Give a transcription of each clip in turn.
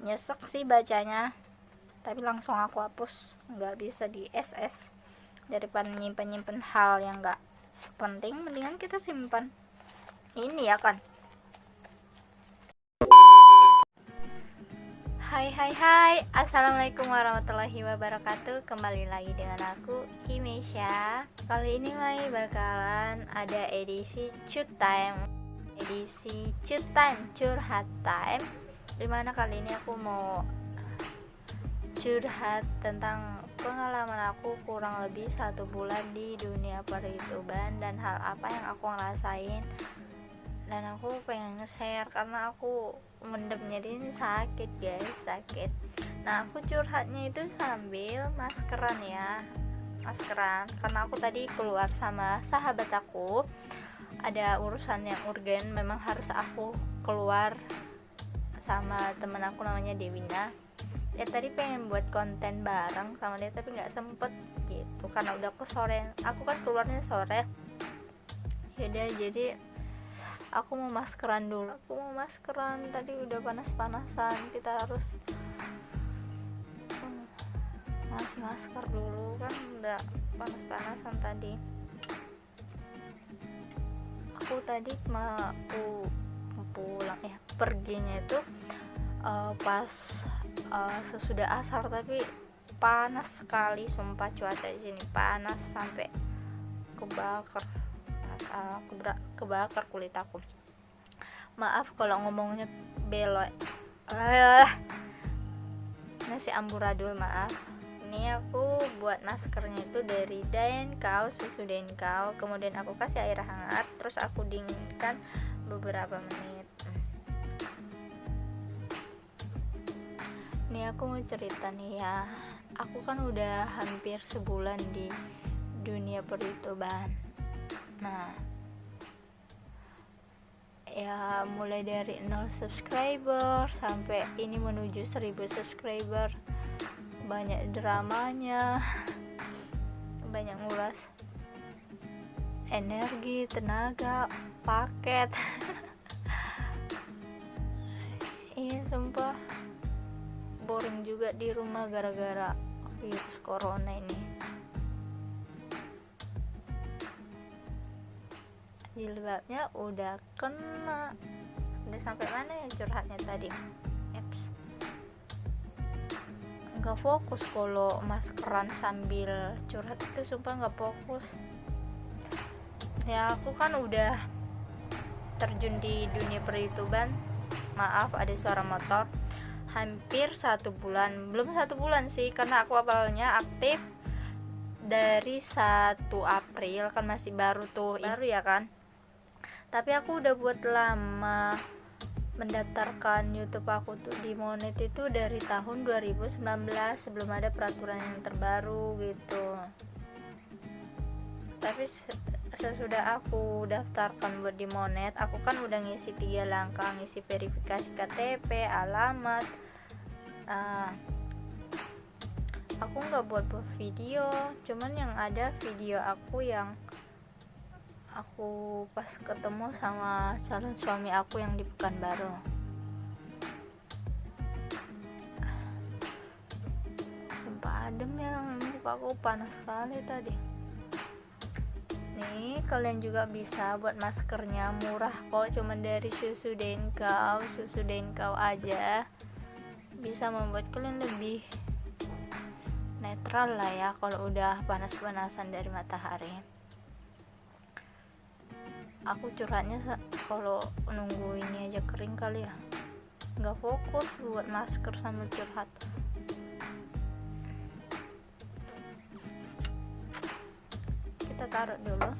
nyesek sih bacanya, tapi langsung aku hapus, nggak bisa di SS. Daripada nyimpen hal yang nggak penting, mendingan kita simpan ini ya kan. Hai, assalamualaikum warahmatullahi wabarakatuh. Kembali lagi dengan aku Imesha. Kali ini Mai bakalan ada edisi Cut Time, curhat time, dimana kali ini aku mau curhat tentang pengalaman aku kurang lebih 1 bulan di dunia per-YouTuban dan hal apa yang aku ngerasain. Dan aku pengen nge-share karena aku mendemnya ini sakit guys, sakit. Nah, aku curhatnya itu sambil maskeran karena aku tadi keluar sama sahabat aku, ada urusan yang urgen, memang harus aku keluar sama temen aku namanya Dewina. Ya tadi pengen buat konten bareng sama dia tapi nggak sempet gitu karena udah kesorean, aku kan keluarnya sore. Yaudah, jadi aku mau maskeran dulu. Tadi udah panas-panasan, kita harus ngasih masker dulu kan, udah panas-panasan tadi. Aku tadi aku pulang perginya itu pas sesudah asar, tapi panas sekali sumpah, cuaca di sini panas sampai kebakar kulit aku. Maaf kalau ngomongnya belok, nasi amburadul, maaf. Ini aku buat maskernya itu dari susu Denkau, kemudian aku kasih air hangat, terus aku dinginkan beberapa menit. Ini aku mau cerita nih ya, aku kan udah hampir sebulan di dunia per-YouTuban. Nah ya, mulai dari 0 subscriber sampai ini menuju 1000 subscriber, banyak dramanya, banyak nguras energi, tenaga, paket. Iya sumpah boring juga di rumah gara-gara virus corona ini. Jilbabnya udah kena. Udah sampai mana ya curhatnya tadi? Nggak fokus kalau maskeran sambil curhat itu, sumpah nggak fokus. Ya aku kan udah terjun di dunia per-YouTuban, maaf ada suara motor, hampir 1 bulan. Belum 1 bulan sih, karena aku awalnya aktif dari 1 April, kan masih baru ya kan. Tapi aku udah buat lama mendaftarkan YouTube aku tuh di Monet itu dari tahun 2019, sebelum ada peraturan yang terbaru gitu. Tapi sesudah aku daftarkan buat di Monet, aku kan udah ngisi 3 langkah, ngisi verifikasi KTP, alamat. Aku nggak buat video, cuman yang ada video aku yang aku pas ketemu sama calon suami aku yang di Pekanbaru. Sumpah adem ya, muka aku panas sekali tadi. Nih kalian juga bisa buat maskernya, murah kok, cuman dari susu Denkau aja bisa membuat kalian lebih netral lah ya kalau udah panas-panasan dari matahari. Aku curhatnya kalau nunggu ini aja kering kali ya, nggak fokus buat masker sambil curhat. Kita taruh dulu.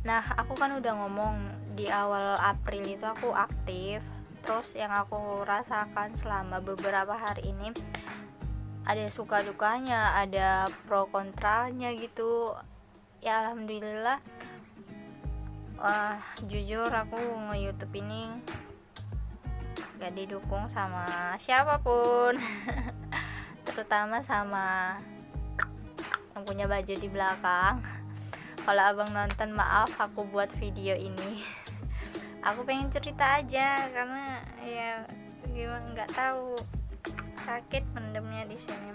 Nah aku kan udah ngomong di awal April itu aku aktif. Terus yang aku rasakan selama beberapa hari ini, ada suka dukanya, ada pro kontranya gitu ya. Alhamdulillah, jujur aku nge-YouTube ini gak didukung sama siapapun terutama sama yang punya baju di belakang. Kalau abang nonton, maaf aku buat video ini aku pengen cerita aja karena ya gimana nggak tahu, sakit pendemnya di sini.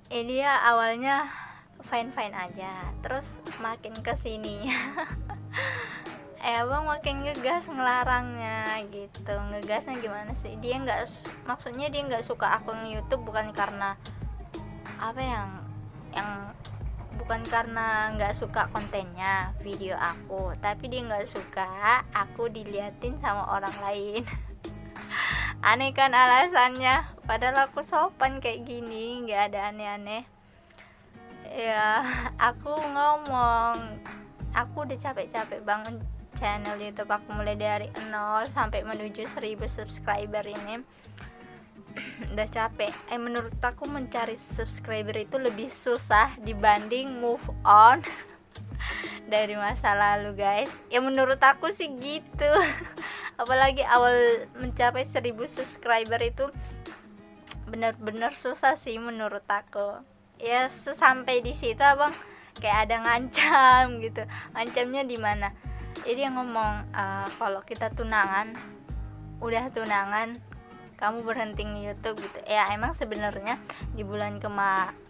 Dia awalnya fine aja, terus makin kesininya abang makin ngegas ngelarangnya gitu. Ngegasnya gimana sih, dia nggak, maksudnya dia nggak suka aku nge-YouTube bukan karena apa yang bukan karena nggak suka kontennya video aku, tapi dia nggak suka aku diliatin sama orang lain. Aneh kan alasannya, padahal aku sopan kayak gini, nggak ada aneh-aneh ya. Aku ngomong, aku udah capek-capek banget channel YouTube aku mulai dari 0 sampai menuju 1000 subscriber ini. Udah capek. Menurut aku mencari subscriber itu lebih susah dibanding move on dari masa lalu, guys. Ya menurut aku sih gitu. Apalagi awal mencapai 1000 subscriber itu benar-benar susah sih menurut aku. Ya sesampai di situ abang kayak ada ngancam gitu. Ngancamnya di mana? Jadi yang ngomong kalau kita tunangan, udah tunangan kamu berhenti nge-YouTube gitu. Ya emang sebenarnya di bulan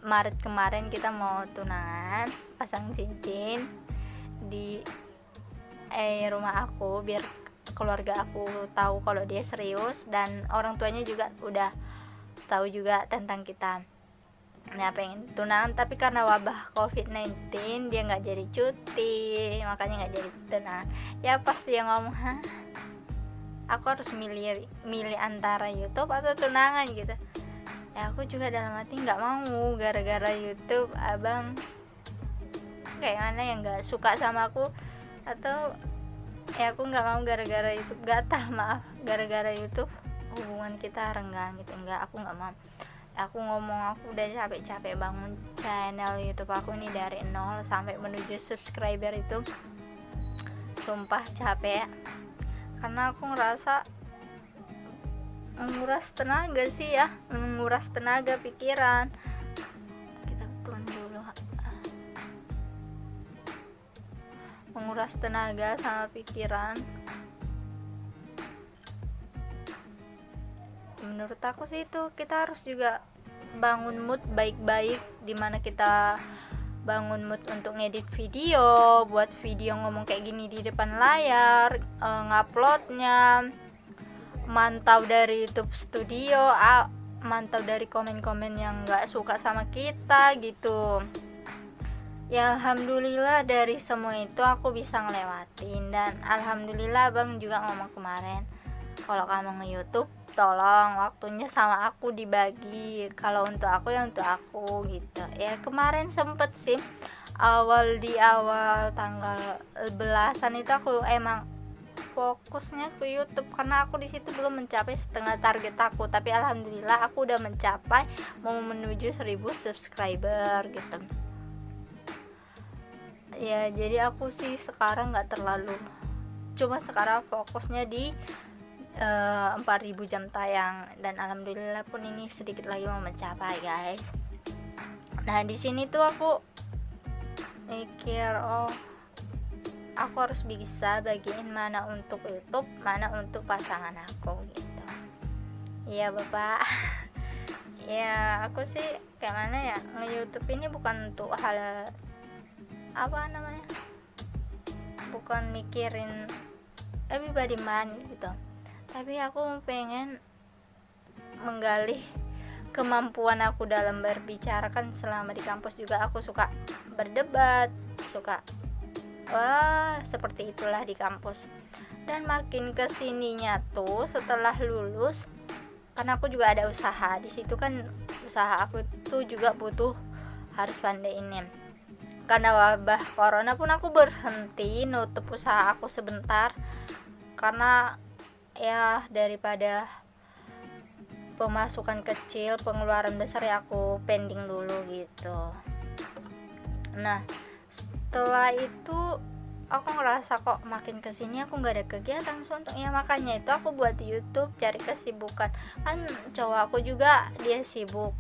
Maret kemarin kita mau tunangan, pasang cincin di rumah aku biar keluarga aku tahu kalau dia serius, dan orang tuanya juga udah tahu juga tentang kita. Nah pengen tunangan, tapi karena wabah COVID-19 dia nggak jadi cuti, makanya nggak jadi tunangan. Ya pas dia ngomong, aku harus milih antara YouTube atau tunangan gitu. Ya aku juga dalam hati nggak mau, gara-gara YouTube abang kayak mana yang nggak suka sama aku, atau ya aku nggak mau gara-gara YouTube, gara-gara YouTube hubungan kita renggang gitu. Enggak, aku nggak mau. Aku ngomong, aku udah capek-capek bangun channel YouTube aku ini dari 0 sampai menuju subscriber itu, sumpah capek. Karena aku ngerasa menguras tenaga sih ya, menguras tenaga pikiran. Kita turun dulu. Menguras tenaga sama pikiran. Menurut aku sih itu kita harus juga bangun mood baik-baik, dimana kita bangun mood untuk ngedit video, buat video ngomong kayak gini di depan layar, nguploadnya, mantau dari YouTube Studio, mantau dari komen-komen yang gak suka sama kita gitu. Ya alhamdulillah dari semua itu aku bisa ngelewatin, dan alhamdulillah bang juga ngomong kemarin, kalau kamu nge-YouTube tolong waktunya sama aku dibagi, kalau untuk aku ya untuk aku gitu. Ya kemarin sempet sih di awal tanggal belasan itu aku emang fokusnya ke YouTube, karena aku di situ belum mencapai setengah target aku, tapi alhamdulillah aku udah mencapai, mau menuju 1000 subscriber gitu. Ya jadi aku sih sekarang nggak terlalu, cuma sekarang fokusnya di 4000 jam tayang, dan alhamdulillah pun ini sedikit lagi mau mencapai, guys. Nah di sini tuh aku mikir, aku harus bisa bagiin mana untuk YouTube, mana untuk pasangan aku gitu. Iya bapak. Ya aku sih kayak mana ya, nge-YouTube ini bukan untuk hal apa namanya, bukan mikirin everybody money gitu, tapi aku pengen menggali kemampuan aku dalam berbicara. Kan selama di kampus juga aku suka berdebat, suka seperti itulah di kampus. Dan makin kesininya tuh setelah lulus, karena aku juga ada usaha di situ kan, usaha aku tuh juga butuh harus pandai ini. Karena wabah corona pun aku berhenti nutup usaha aku sebentar, karena ya daripada pemasukan kecil pengeluaran besar ya aku pending dulu gitu. Nah setelah itu aku ngerasa kok makin kesini aku nggak ada kegiatan untuk, ya makanya itu aku buat YouTube cari kesibukan. Kan cowok aku juga dia sibuk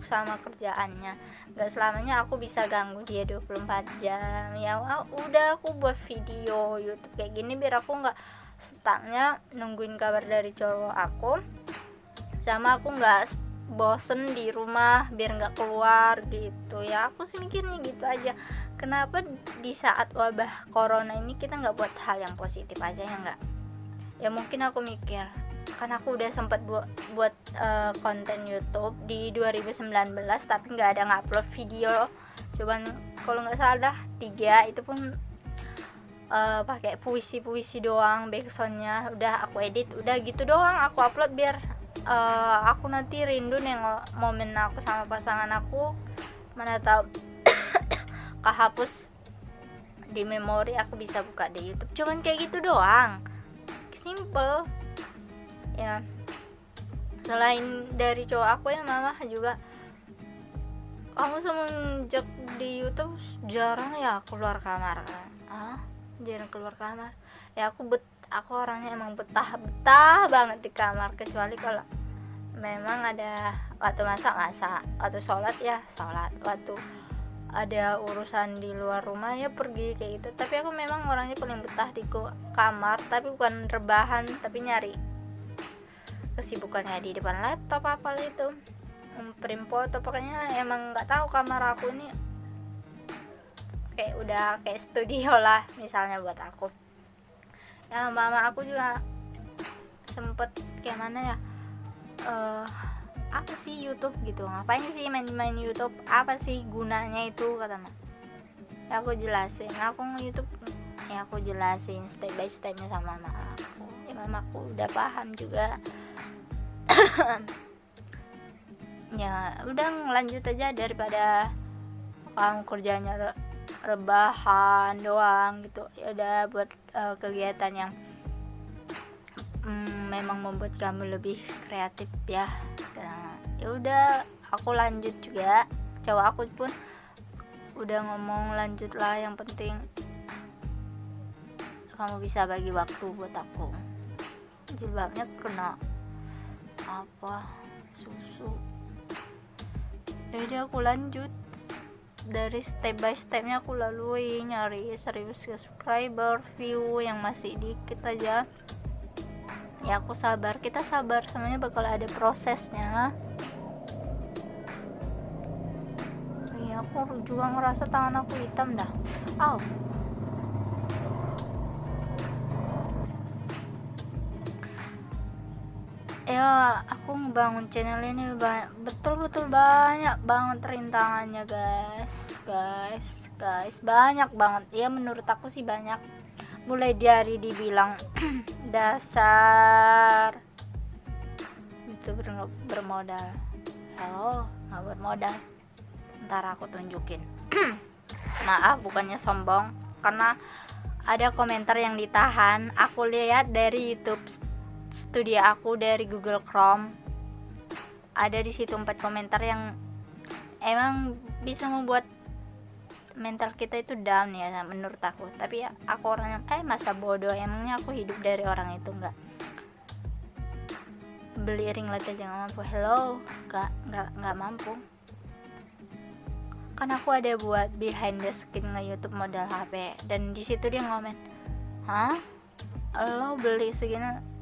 sama kerjaannya, nggak selamanya aku bisa ganggu dia 24 jam. Ya udah aku buat video YouTube kayak gini biar aku nggak stucknya nungguin kabar dari cowok aku, sama aku nggak bosen di rumah biar nggak keluar gitu ya. Aku sih mikirnya gitu aja, kenapa di saat wabah corona ini kita nggak buat hal yang positif aja, ya nggak? Ya mungkin aku mikir, kan aku udah sempat buat konten YouTube di 2019 tapi nggak ada ngupload video, cuman kalau nggak salah 3, itu pun pakai puisi doang, backsoundnya udah aku edit, udah gitu doang aku upload biar aku nanti rindu nengok momen aku sama pasangan aku, mana tahu kehapus di memori, aku bisa buka di YouTube. Cuman kayak gitu doang, simple ya. Selain dari cowok aku yang mama juga, kamu semenjak di YouTube jarang ya keluar kamar kan? Jarang keluar kamar ya. Aku orangnya emang betah banget di kamar, kecuali kalau memang ada waktu masak, waktu sholat ya sholat, waktu ada urusan di luar rumah ya pergi kayak gitu. Tapi aku memang orangnya paling betah di kamar, tapi bukan rebahan, tapi nyari kesibukannya di depan laptop apa itu, print foto. Pokoknya emang nggak tahu, kamar aku ini kayak udah kayak studio lah misalnya buat aku ya. Mama aku juga sempet kayak mana ya, apa sih YouTube gitu, ngapain sih main YouTube, apa sih gunanya itu, kata mama. Ya aku jelasin, aku nge-YouTube ya, aku jelasin step by stepnya sama mama aku. Ya mama aku udah paham juga. Ya udah lanjut aja, daripada kamu kerjanya rebahan doang gitu, ya udah buat kegiatan yang memang membuat kamu lebih kreatif ya. Ya udah aku lanjut juga, cowok aku pun udah ngomong lanjutlah, yang penting kamu bisa bagi waktu buat aku. Jilbabnya kena apa susu, ya udah aku lanjut dari step by stepnya, aku lalui nyari 1000 subscriber, view yang masih dikit aja ya. Aku sabar, kita sabar, semuanya bakal ada prosesnya. Iya, aku juga ngerasa tangan aku hitam dah. Ya aku ngebangun channel ini betul-betul banyak banget rintangannya guys, banyak banget ya. Menurut aku sih banyak, mulai dari dibilang dasar itu bermodal. Halo, nggak bermodal, ntar aku tunjukin. Maaf, bukannya sombong, karena ada komentar yang ditahan. Aku lihat dari YouTube studio aku, dari Google Chrome, ada di situ 4 komentar yang emang bisa membuat mental kita itu down ya menurut aku. Tapi ya aku orangnya masa bodoh, emangnya aku hidup dari orang itu? Beli ring light aja nggak mampu. Hello, nggak mampu. Kan aku ada buat behind the screen nge-YouTube modal HP, dan di situ dia ngomen, lo beli segini.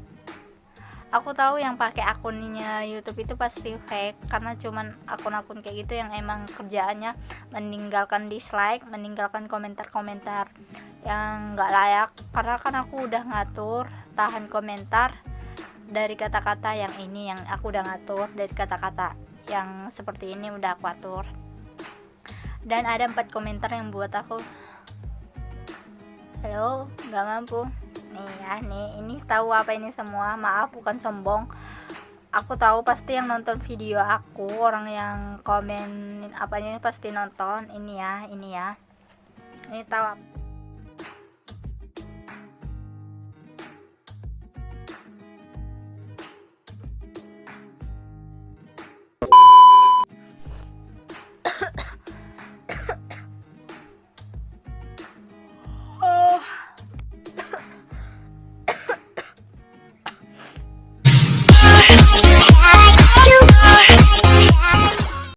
Aku tahu yang pakai akunnya YouTube itu pasti fake, karena cuman akun-akun kayak gitu yang emang kerjaannya meninggalkan dislike, meninggalkan komentar-komentar yang nggak layak. Karena kan aku udah ngatur tahan komentar dari kata-kata yang ini, yang aku udah ngatur dari kata-kata yang seperti ini udah aku atur. Dan ada 4 komentar yang buat aku, halo, nggak mampu. Ini tahu apa ini semua, maaf bukan sombong. Aku tahu pasti yang nonton video aku, orang yang komen apanya pasti nonton ini ya. Ini tahu